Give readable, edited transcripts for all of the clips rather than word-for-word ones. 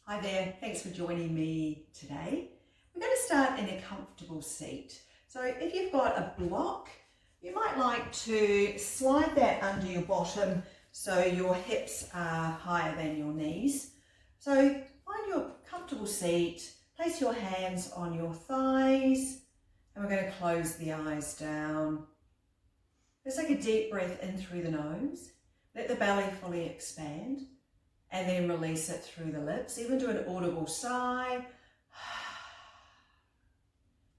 Hi there, thanks for joining me today. We're going to start in a comfortable seat. So if you've got a block, you might like to slide that under your bottom so your hips are higher than your knees. So find your comfortable seat, place your hands on your thighs, and we're going to close the eyes down. Let's take a deep breath in through the nose, let the belly fully expand, and then release it through the lips. Even do an audible sigh.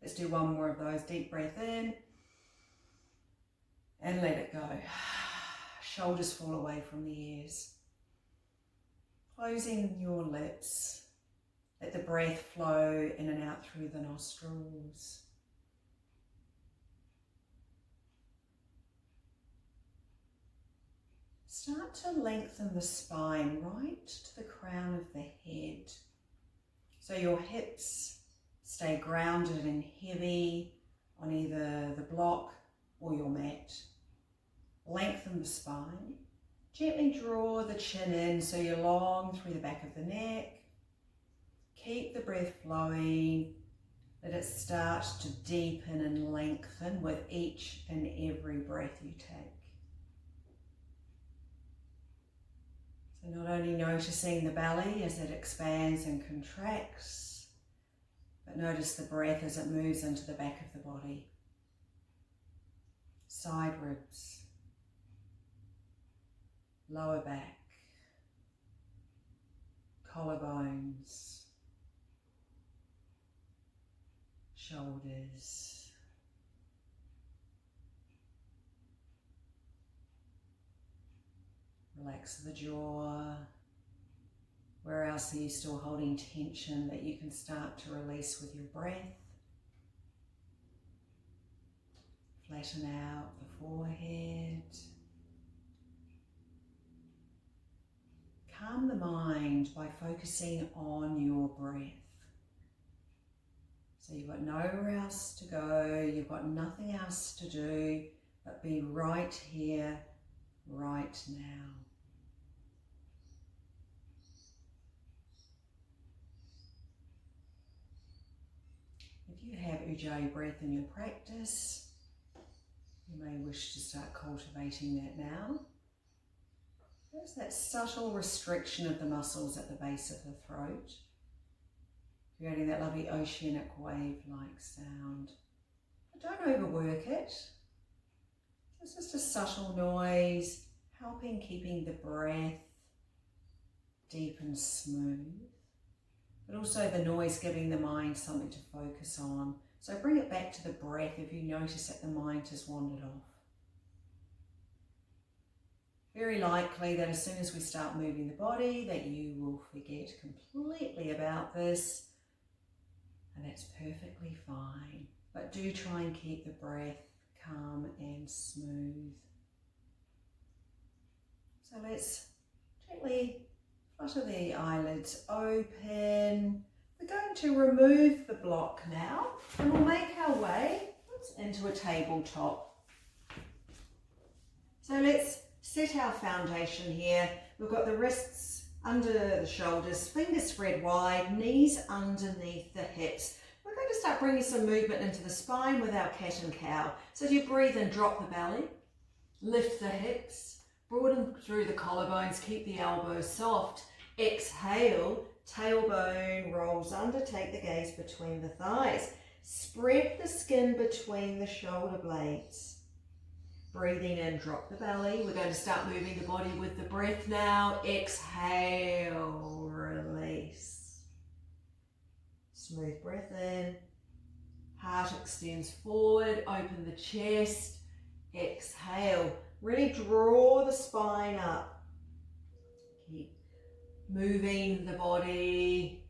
Let's do one more of those. Deep breath in and let it go. Shoulders fall away from the ears. Closing your lips. Let the breath flow in and out through the nostrils. Start to lengthen the spine right to the crown of the head. So your hips stay grounded and heavy on either the block or your mat. Lengthen the spine. Gently draw the chin in so you're long through the back of the neck. Keep the breath flowing. Let it start to deepen and lengthen with each and every breath you take. So not only noticing the belly as it expands and contracts, but notice the breath as it moves into the back of the body. Side ribs, lower back, collarbones, shoulders. Relax the jaw. Where else are you still holding tension that you can start to release with your breath? Flatten out the forehead. Calm the mind by focusing on your breath. So you've got nowhere else to go, you've got nothing else to do, but be right here, right now. If you have Ujjayi breath in your practice, you may wish to start cultivating that now. There's that subtle restriction of the muscles at the base of the throat, creating that lovely oceanic wave-like sound. But don't overwork it. It's just a subtle noise, helping keeping the breath deep and smooth, but also the noise giving the mind something to focus on. So bring it back to the breath if you notice that the mind has wandered off. Very likely that as soon as we start moving the body that you will forget completely about this, and that's perfectly fine. But do try and keep the breath calm and smooth. So let's gently flutter the eyelids open. We're going to remove the block now and we'll make our way into a tabletop. So let's set our foundation here. We've got the wrists under the shoulders, fingers spread wide, knees underneath the hips. We're going to start bringing some movement into the spine with our cat and cow. So as you breathe in, drop the belly, lift the hips, broaden through the collarbones, keep the elbows soft. Exhale, tailbone rolls under, take the gaze between the thighs. Spread the skin between the shoulder blades. Breathing in, drop the belly. We're going to start moving the body with the breath now. Exhale, release. Smooth breath in. Heart extends forward, open the chest. Exhale. Really draw the spine up. Keep moving the body.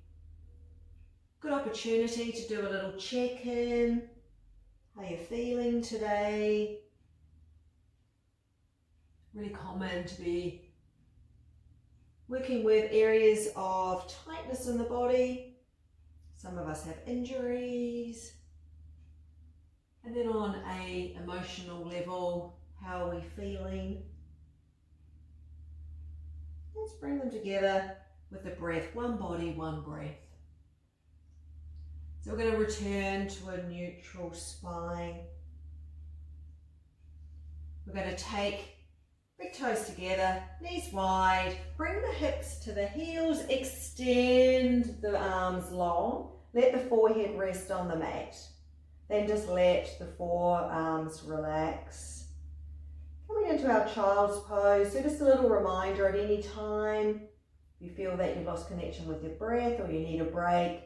Good opportunity to do a little check-in. How you're feeling today. Really common to be working with areas of tightness in the body. Some of us have injuries. And then on an emotional level, how are we feeling? Let's bring them together with the breath, one body, one breath. So we're going to return to a neutral spine. We're going to take big toes together, knees wide, bring the hips to the heels, extend the arms long, let the forehead rest on the mat. Then just let the forearms relax. Coming into our child's pose, so just a little reminder at any time, if you feel that you've lost connection with your breath or you need a break,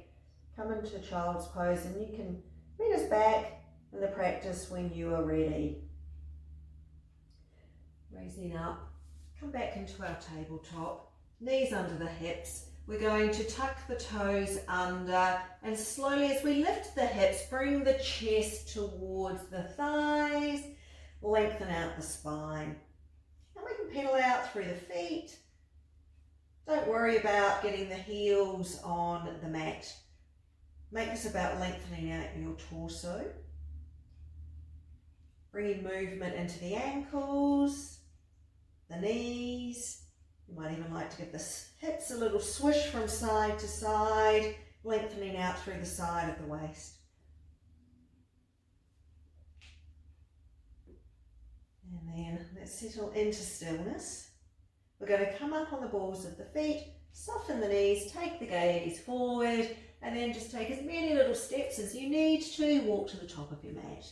come into child's pose and you can meet us back in the practice when you are ready. Raising up, come back into our tabletop, knees under the hips. We're going to tuck the toes under and slowly as we lift the hips, bring the chest towards the thighs, lengthen out the spine. And we can pedal out through the feet. Don't worry about getting the heels on the mat. Make this about lengthening out your torso. Bringing movement into the ankles, the knees. You might even like to give the hips a little swish from side to side, lengthening out through the side of the waist. And then let's settle into stillness. We're going to come up on the balls of the feet, soften the knees, take the gaze forward, and then just take as many little steps as you need to, walk to the top of your mat.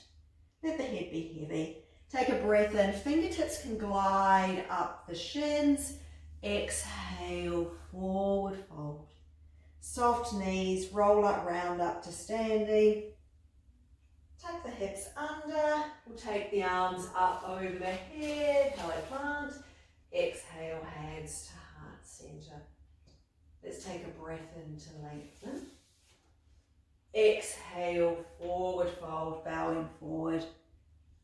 Let the head be heavy. Take a breath in, fingertips can glide up the shins. Exhale, forward fold. Soft knees, roll up, round up to standing. Tuck the hips under. We'll take the arms up over the head, belly plant. Exhale, hands to heart center. Let's take a breath in to lengthen. Exhale, forward fold, bowing forward.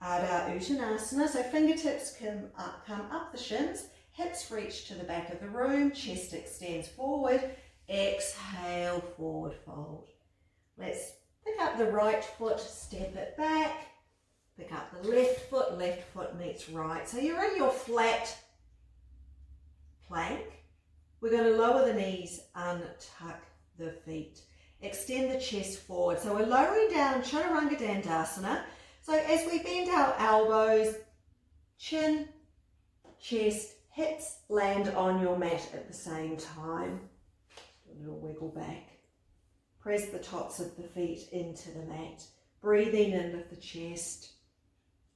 Adho Uttanasana, so fingertips can come up the shins, hips reach to the back of the room, chest extends forward. Exhale, forward fold. Let's pick up the right foot, step it back. Pick up the left foot meets right. So you're in your flat plank. We're going to lower the knees, untuck the feet. Extend the chest forward. So we're lowering down Chaturanga Dandasana. So as we bend our elbows, chin, chest, hips land on your mat at the same time. A little wiggle back. Press the tops of the feet into the mat. Breathing in, lift the chest,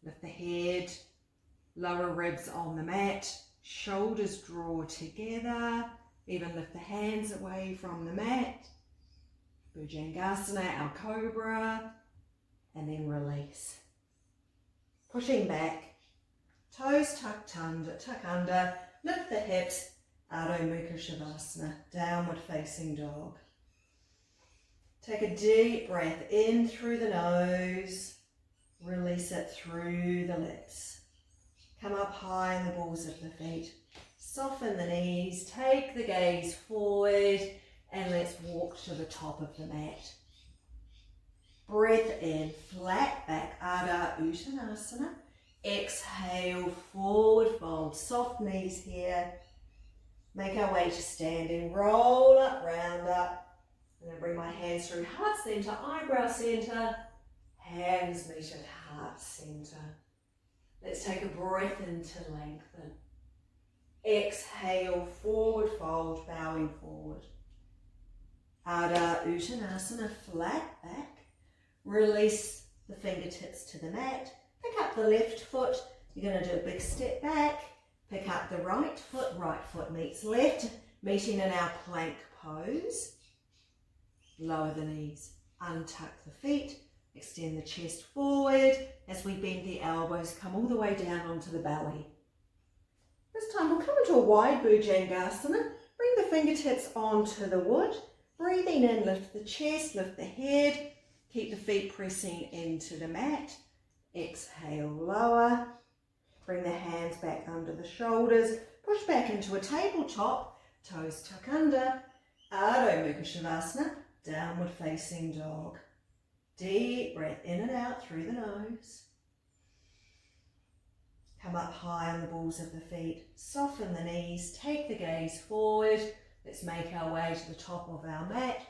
lift the head, lower ribs on the mat, shoulders draw together, even lift the hands away from the mat. Bhujangasana, our Cobra, and then release. Pushing back, toes tucked under, tuck under, lift the hips, Adho Mukha Shavasana, downward facing dog. Take a deep breath in through the nose, release it through the lips. Come up high in the balls of the feet, soften the knees, take the gaze forward, and let's walk to the top of the mat. Breath in, flat back, Adho Uttanasana. Exhale, forward fold, soft knees here. Make our way to standing, roll up, round up. And then bring my hands through heart center, eyebrow center, hands meet at heart center. Let's take a breath in to lengthen. Exhale, forward fold, bowing forward. Adho Uttanasana, flat back. Release the fingertips to the mat. Pick up the left foot. You're going to do a big step back. Pick up the right foot meets left, meeting in our plank pose. Lower the knees, untuck the feet, extend the chest forward. As we bend the elbows, come all the way down onto the belly. This time we'll come into a wide Bhujangasana. Bring the fingertips onto the wood. Breathing in, lift the chest, lift the head. Keep the feet pressing into the mat. Exhale, lower. Bring the hands back under the shoulders. Push back into a tabletop. Toes tuck under. Adho Mukha Shavasana. Downward facing dog. Deep breath in and out through the nose. Come up high on the balls of the feet. Soften the knees. Take the gaze forward. Let's make our way to the top of our mat.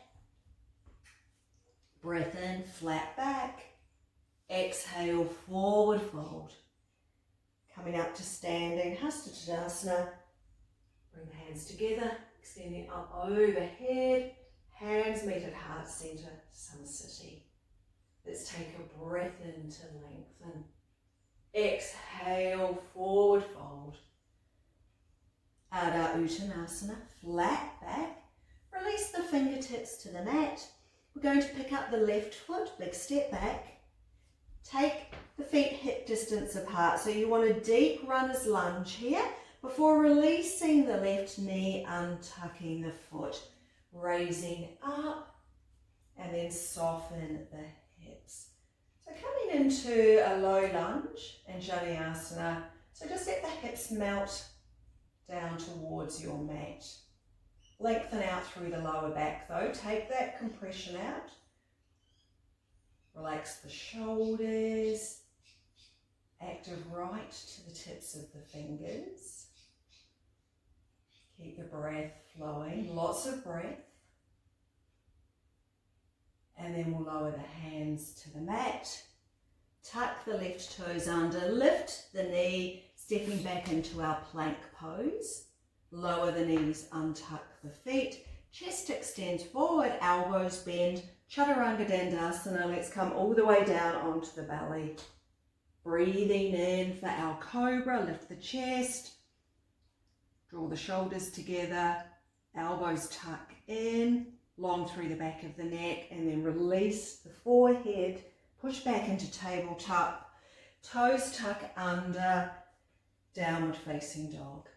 Breath in, flat back. Exhale, forward fold. Coming up to standing, Tadasana. Bring the hands together, extending up overhead. Hands meet at heart center, Samasthiti. Let's take a breath in to lengthen. Exhale, forward fold. Adho Uttanasana, flat back. Release the fingertips to the mat. We're going to pick up the left foot, big step back. Take the feet hip distance apart. So you want a deep runner's lunge here before releasing the left knee, untucking the foot, raising up, and then soften the hips. So coming into a low lunge and Jnanasana. So just let the hips melt down towards your mat. Lengthen out through the lower back though. Take that compression out. Relax the shoulders. Active right to the tips of the fingers. Keep the breath flowing. Lots of breath. And then we'll lower the hands to the mat. Tuck the left toes under. Lift the knee, stepping back into our plank pose. Lower the knees, untuck the feet. Chest extends forward, elbows bend. Chaturanga Dandasana. Let's come all the way down onto the belly. Breathing in for our Cobra. Lift the chest. Draw the shoulders together. Elbows tuck in. Long through the back of the neck. And then release the forehead. Push back into tabletop. Toes tuck under. Downward facing dog.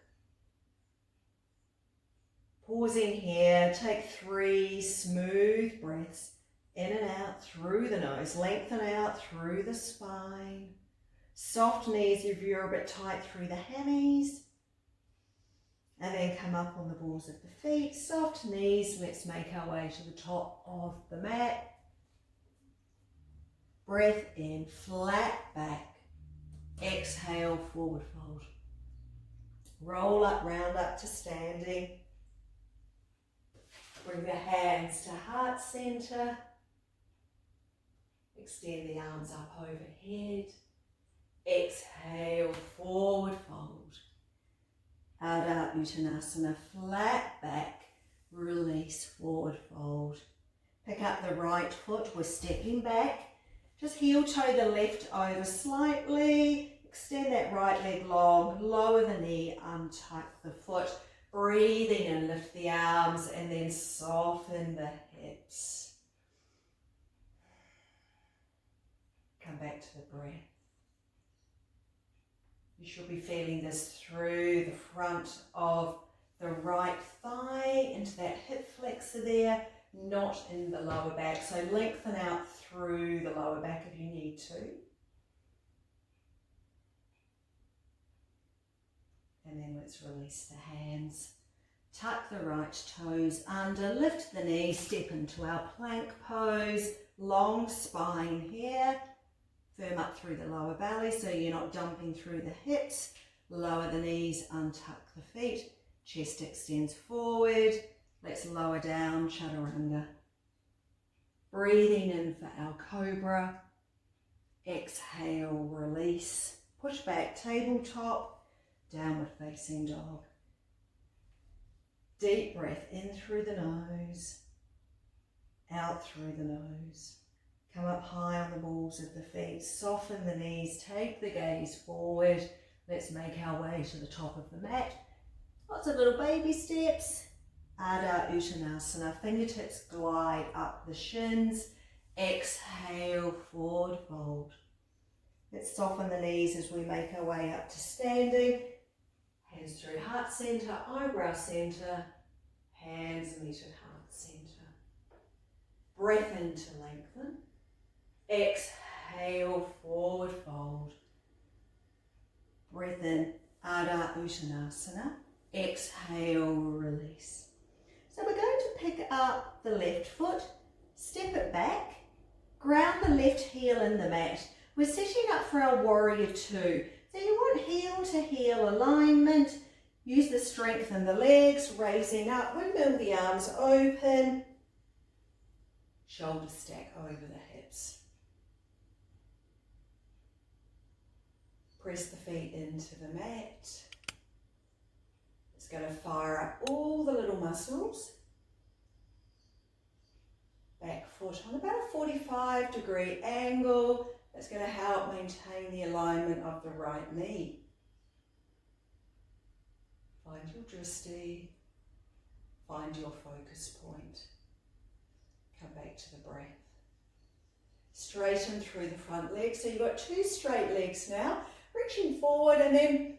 Pausing here, take 3 smooth breaths in and out through the nose. Lengthen out through the spine. Soft knees if you're a bit tight through the hammies. And then come up on the balls of the feet. Soft knees, let's make our way to the top of the mat. Breath in, flat back. Exhale, forward fold. Roll up, round up to standing. Bring the hands to heart center. Extend the arms up overhead. Exhale, forward fold. Adho Uttanasana, flat back. Release, forward fold. Pick up the right foot, we're stepping back. Just heel toe the left over slightly. Extend that right leg long. Lower the knee, untuck the foot. Breathing and lift the arms and then soften the hips. Come back to the breath. You should be feeling this through the front of the right thigh, into that hip flexor there, not in the lower back. So lengthen out through the lower back if you need to. And then let's release the hands. Tuck the right toes under, lift the knees, step into our plank pose. Long spine here. Firm up through the lower belly so you're not dumping through the hips. Lower the knees, untuck the feet. Chest extends forward. Let's lower down, Chaturanga. Breathing in for our Cobra. Exhale, release. Push back, tabletop. Downward facing dog. Deep breath in through the nose, out through the nose. Come up high on the balls of the feet, soften the knees, take the gaze forward. Let's make our way to the top of the mat. Lots of little baby steps. Adho Uttanasana, fingertips glide up the shins. Exhale, forward fold. Let's soften the knees as we make our way up to standing. Hands through heart center, eyebrow center, hands meet at heart center. Breath in to lengthen. Exhale, forward fold. Breath in, Adho Uttanasana. Exhale, release. So we're going to pick up the left foot, step it back, ground the left heel in the mat. We're setting up for our warrior two. So you want heel to heel alignment. Use the strength in the legs, raising up, windmill the arms open, shoulders stack over the hips. Press the feet into the mat. It's going to fire up all the little muscles. Back foot on about a 45-degree angle. That's going to help maintain the alignment of the right knee. Find your drishti. Find your focus point. Come back to the breath. Straighten through the front leg. So you've got two straight legs now. Reaching forward and then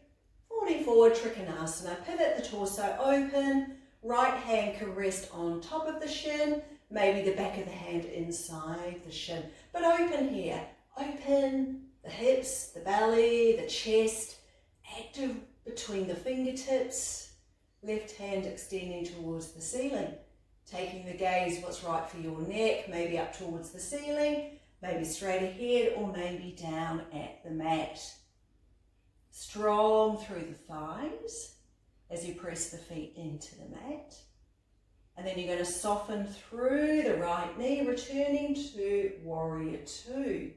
falling forward, Trikonasana. Pivot the torso open. Right hand can rest on top of the shin. Maybe the back of the hand inside the shin. But open here. Open the hips, the belly, the chest. Active between the fingertips. Left hand extending towards the ceiling. Taking the gaze, what's right for your neck. Maybe up towards the ceiling. Maybe straight ahead or maybe down at the mat. Strong through the thighs as you press the feet into the mat. And then you're going to soften through the right knee, returning to Warrior Two.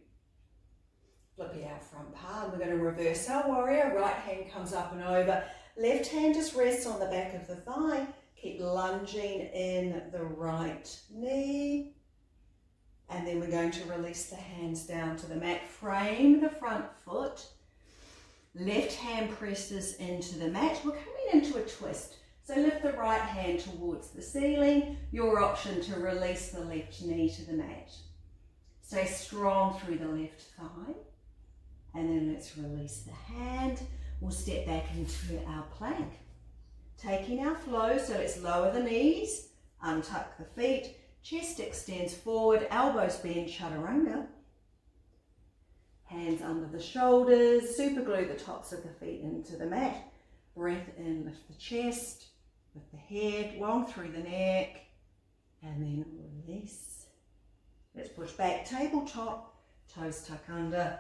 Flipping our front palm. We're going to reverse our warrior. Right hand comes up and over. Left hand just rests on the back of the thigh. Keep lunging in the right knee. And then we're going to release the hands down to the mat. Frame the front foot. Left hand presses into the mat. We're coming into a twist. So lift the right hand towards the ceiling. Your option to release the left knee to the mat. Stay strong through the left thigh. And then let's release the hand. We'll step back into our plank. Taking our flow, so let's lower the knees, untuck the feet, chest extends forward, elbows bend, Chaturanga. Hands under the shoulders, super glue the tops of the feet into the mat. Breath in, lift the chest, lift the head, long through the neck, and then release. Let's push back, tabletop, toes tuck under.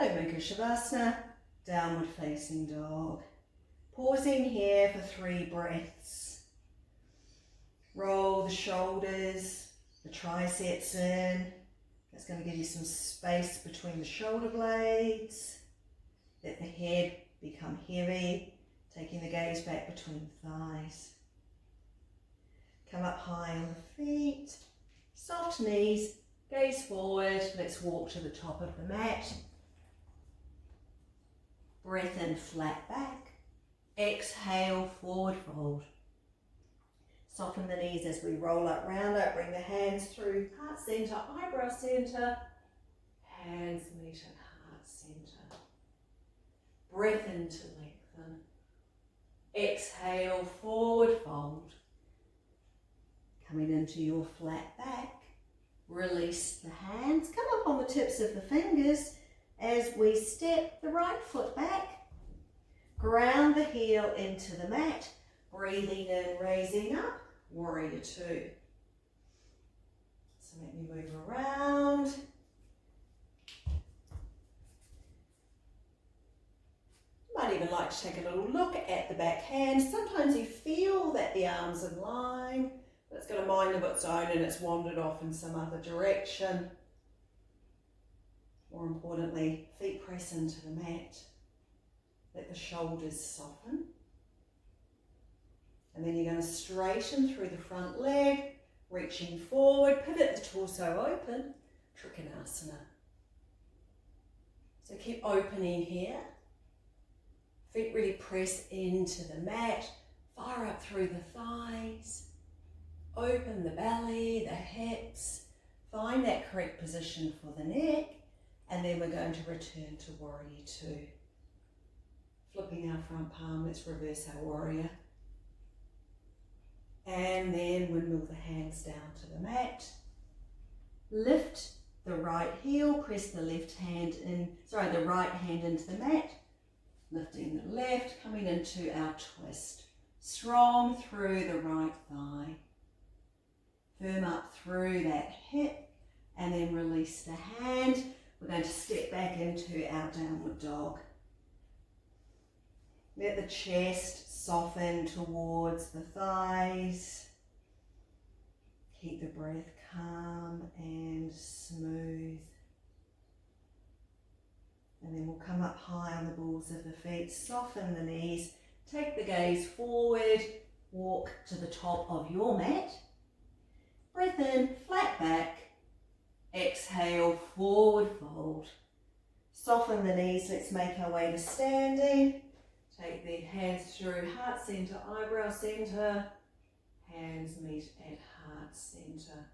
Adho Mukha Shavasana, downward facing dog. Pausing here for 3 breaths. Roll the shoulders, the triceps in. That's going to give you some space between the shoulder blades. Let the head become heavy, taking the gaze back between the thighs. Come up high on the feet, soft knees, gaze forward. Let's walk to the top of the mat. Breath in, flat back. Exhale, forward fold. Soften the knees as we roll up, round up. Bring the hands through heart center, eyebrow center. Hands meet at heart center. Breath in to lengthen. Exhale, forward fold. Coming into your flat back. Release the hands. Come up on the tips of the fingers as we step the right foot back. Ground the heel into the mat. Breathing in, raising up. Warrior Two. So let me move around. You might even like to take a little look at the back hands. Sometimes you feel that the arms are in line, but it's got a mind of its own and it's wandered off in some other direction. More importantly, feet press into the mat. Let the shoulders soften. And then you're going to straighten through the front leg, reaching forward, pivot the torso open, Trikonasana. So keep opening here. Feet really press into the mat, fire up through the thighs, open the belly, the hips, find that correct position for the neck, and then we're going to return to Warrior Two. Flipping our front palm, let's reverse our warrior. And then windmill the hands down to the mat. Lift the right heel, press the left hand in, the right hand into the mat. Lifting the left, coming into our twist. Strong through the right thigh. Firm up through that hip and then release the hand. We're going to step back into our downward dog. Let the chest soften towards the thighs. Keep the breath calm and smooth. And then we'll come up high on the balls of the feet, soften the knees, take the gaze forward, walk to the top of your mat. Breath in, flat back. Exhale, forward fold. Soften the knees, let's make our way to standing. Take the hands through heart center, eyebrow center. Hands meet at heart center.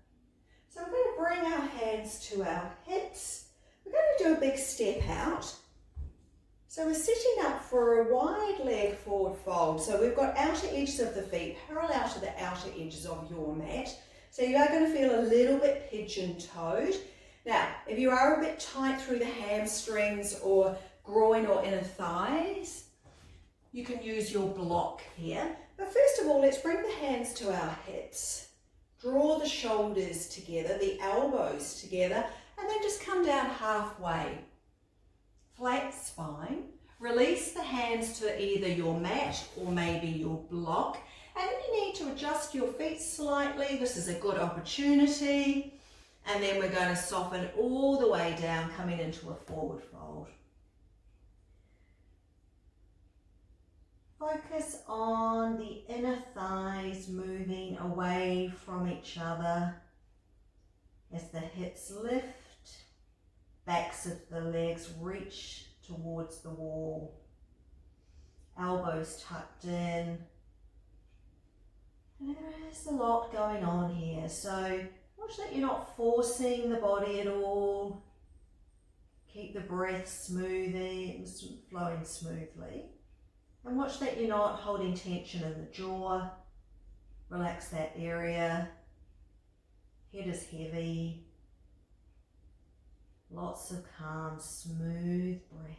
So we're going to bring our hands to our hips. We're going to do a big step out. So we're sitting up for a wide leg forward fold. So we've got outer edges of the feet parallel to the outer edges of your mat. So you are going to feel a little bit pigeon-toed. Now, if you are a bit tight through the hamstrings or groin or inner thighs, you can use your block here. But first of all, let's bring the hands to our hips. Draw the shoulders together, the elbows together, and then just come down halfway. Flat spine. Release the hands to either your mat or maybe your block. And if you need to adjust your feet slightly, this is a good opportunity. And then we're going to soften all the way down, coming into a forward fold. Focus on the inner thighs moving away from each other as the hips lift, backs of the legs reach towards the wall, elbows tucked in. And there is a lot going on here, so watch that you're not forcing the body at all. Keep the breath smoothing, flowing smoothly. And watch that you're not holding tension in the jaw. Relax that area. Head is heavy. Lots of calm, smooth breath.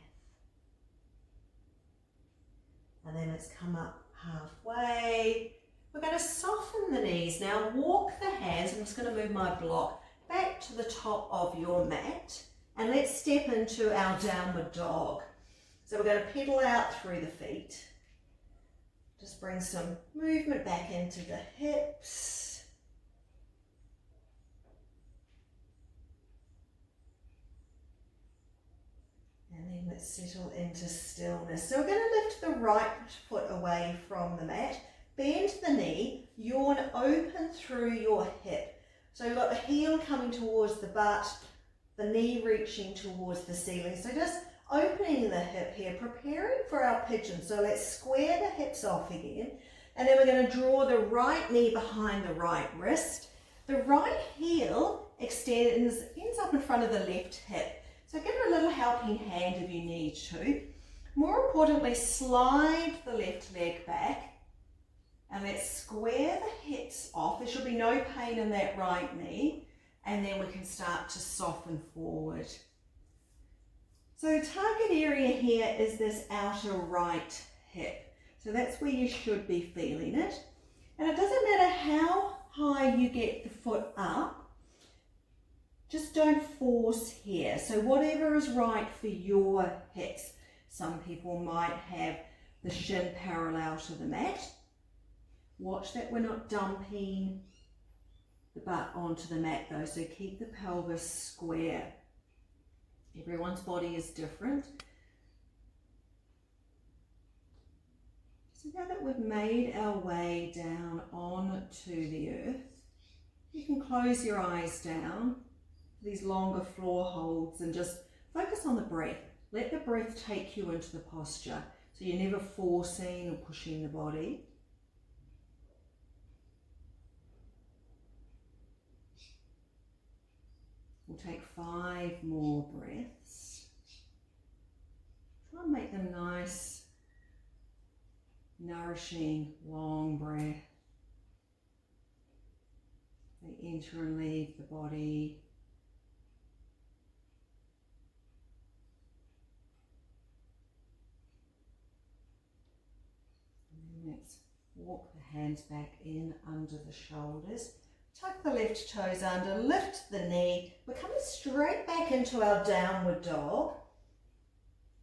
And then let's come up halfway. We're going to soften the knees. Now walk the hands, I'm just going to move my block back to the top of your mat. And let's step into our downward dog. So we're going to pedal out through the feet. Just bring some movement back into the hips. And then let's settle into stillness. So we're going to lift the right foot away from the mat. Bend the knee, yawn open through your hip. So you've got the heel coming towards the butt, the knee reaching towards the ceiling. So just opening the hip here, preparing for our pigeon. So let's square the hips off again. And then we're going to draw the right knee behind the right wrist. The right heel ends up in front of the left hip. So give it a little helping hand if you need to. More importantly, slide the left leg back. And let's square the hips off. There should be no pain in that right knee. And then we can start to soften forward. So target area here is this outer right hip. So that's where you should be feeling it. And it doesn't matter how high you get the foot up, just don't force here. So whatever is right for your hips. Some people might have the shin parallel to the mat. Watch that we're not dumping the butt onto the mat though, so keep the pelvis square. Everyone's body is different. So now that we've made our way down onto the earth, you can close your eyes down, these longer floor holds, and just focus on the breath. Let the breath take you into the posture, so you're never forcing or pushing the body. We'll take 5 more breaths. Try and make them nice, nourishing, long breath. They enter and leave the body. And then let's walk the hands back in under the shoulders. Tuck the left toes under, lift the knee. We're coming straight back into our downward dog.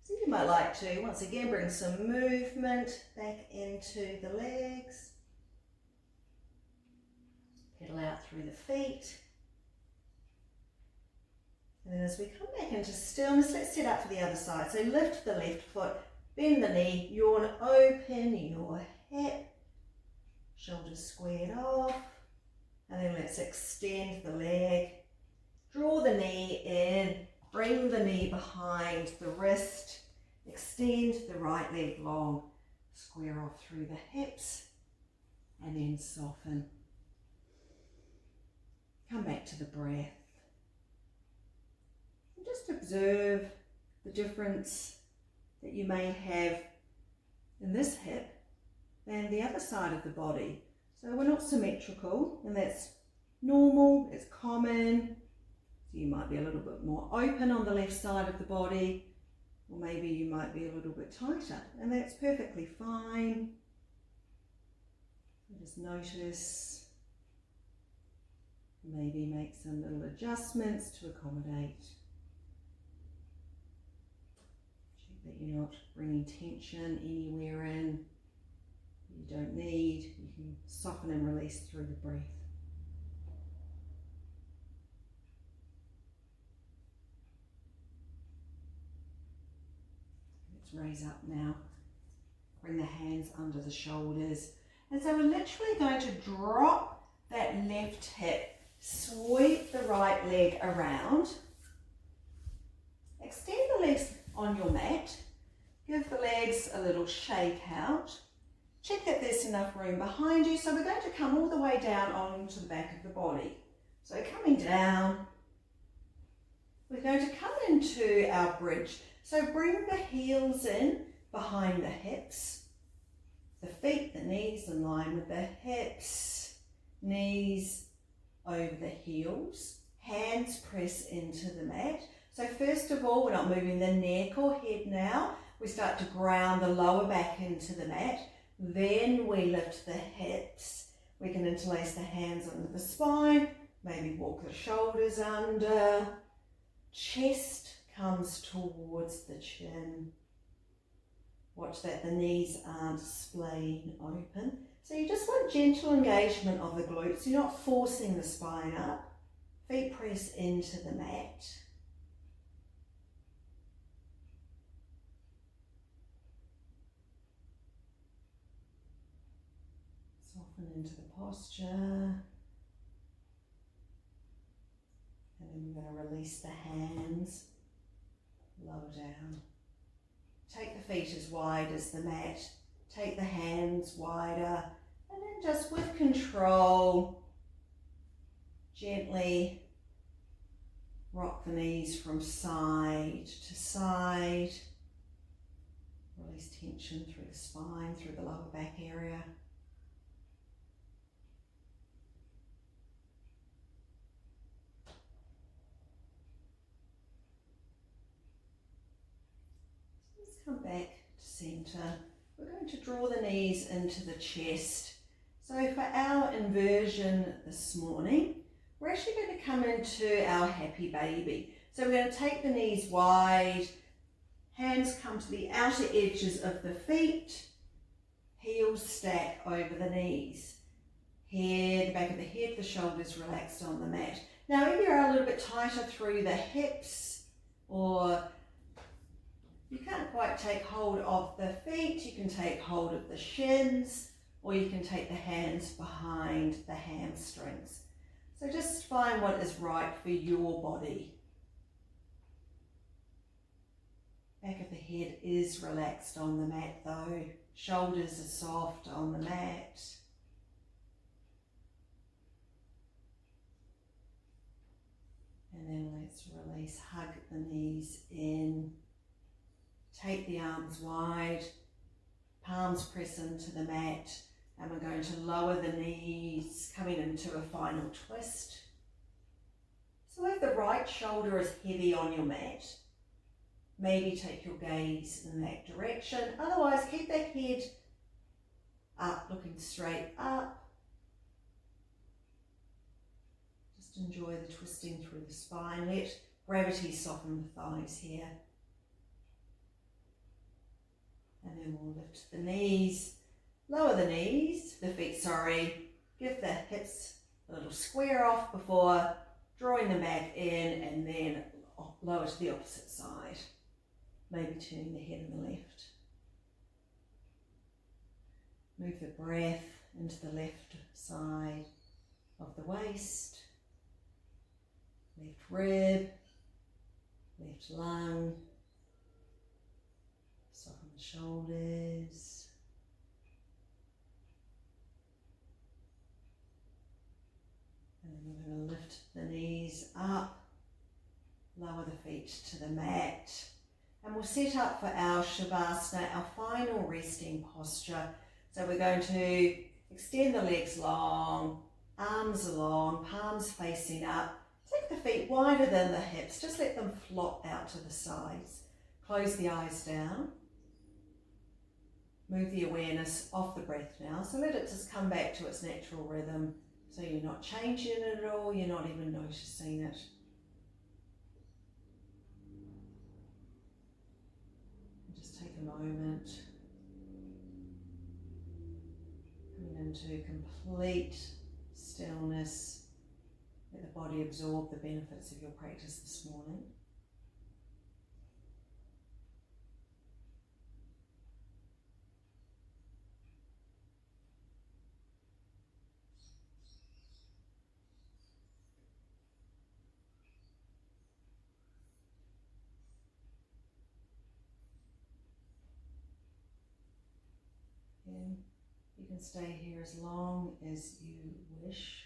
So you might like to, once again, bring some movement back into the legs. Pedal out through the feet. And then as we come back into stillness, let's set up for the other side. So lift the left foot, bend the knee, yawn, open your hip, shoulders squared off. And then let's extend the leg. Draw the knee in, bring the knee behind the wrist, extend the right leg long, square off through the hips, and then soften. Come back to the breath. And just observe the difference that you may have in this hip than the other side of the body. So we're not symmetrical, and that's normal, it's common. So you might be a little bit more open on the left side of the body, or maybe you might be a little bit tighter, and that's perfectly fine. So just notice, maybe make some little adjustments to accommodate. Check that you're not bringing tension anywhere in you don't need. You can soften and release through the breath. Let's raise up now. Bring the hands under the shoulders. And so we're literally going to drop that left hip, sweep the right leg around, extend the legs on your mat, give the legs a little shake out. Check that there's enough room behind you. So we're going to come all the way down onto the back of the body. So coming down, we're going to come into our bridge. So bring the heels in behind the hips, the feet, the knees in line with the hips, knees over the heels, hands press into the mat. So first of all, we're not moving the neck or head now. We start to ground the lower back into the mat. Then we lift the hips. We can interlace the hands under the spine, maybe walk the shoulders under. Chest comes towards the chin. Watch that the knees aren't splaying open. So you just want gentle engagement of the glutes. You're not forcing the spine up. Feet press into the mat. Soften into the posture. And then we're going to release the hands, lower down. Take the feet as wide as the mat. Take the hands wider. And then just with control, gently rock the knees from side to side. Release tension through the spine, through the lower back area. Come back to centre. We're going to draw the knees into the chest. So for our inversion this morning, we're actually going to come into our happy baby. So we're going to take the knees wide, hands come to the outer edges of the feet, heels stack over the knees. Head, the back of the head, the shoulders relaxed on the mat. Now if you're a little bit tighter through the hips, or you can't quite take hold of the feet, you can take hold of the shins, or you can take the hands behind the hamstrings. So just find what is right for your body. Back of the head is relaxed on the mat though. Shoulders are soft on the mat. And then let's release, hug the knees in. Take the arms wide, palms press into the mat, and we're going to lower the knees, coming into a final twist. So if the right shoulder is heavy on your mat, maybe take your gaze in that direction. Otherwise, keep the head up, looking straight up. Just enjoy the twisting through the spine. Let gravity soften the thighs here. And then we'll lift the knees, lower the knees, the feet, sorry. Give the hips a little square off before drawing them back in, and then lower to the opposite side. Maybe turning the head on the left. Move the breath into the left side of the waist, left rib, left lung, soften the shoulders. And then we're going to lift the knees up, lower the feet to the mat, and we'll set up for our Savasana, our final resting posture. So we're going to extend the legs long, arms long, palms facing up. Take the feet wider than the hips, just let them flop out to the sides. Close the eyes down. Move the awareness off the breath now, so let it just come back to its natural rhythm. So you're not changing it at all, you're not even noticing it. And just take a moment, coming into complete stillness. Let the body absorb the benefits of your practice this morning. And you can stay here as long as you wish.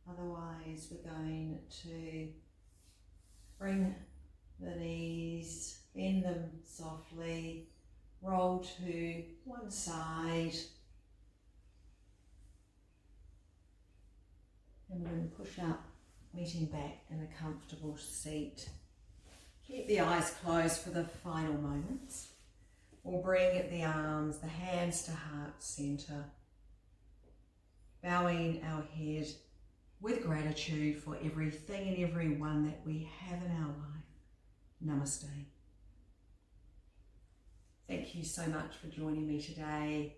Otherwise, we're going to bring the knees, bend them softly, roll to one side, and we're going to push up, meeting back in a comfortable seat. Keep the eyes closed for the final moments. We'll bring the arms, the hands to heart center, bowing our head with gratitude for everything and everyone that we have in our life. Namaste. Thank you so much for joining me today.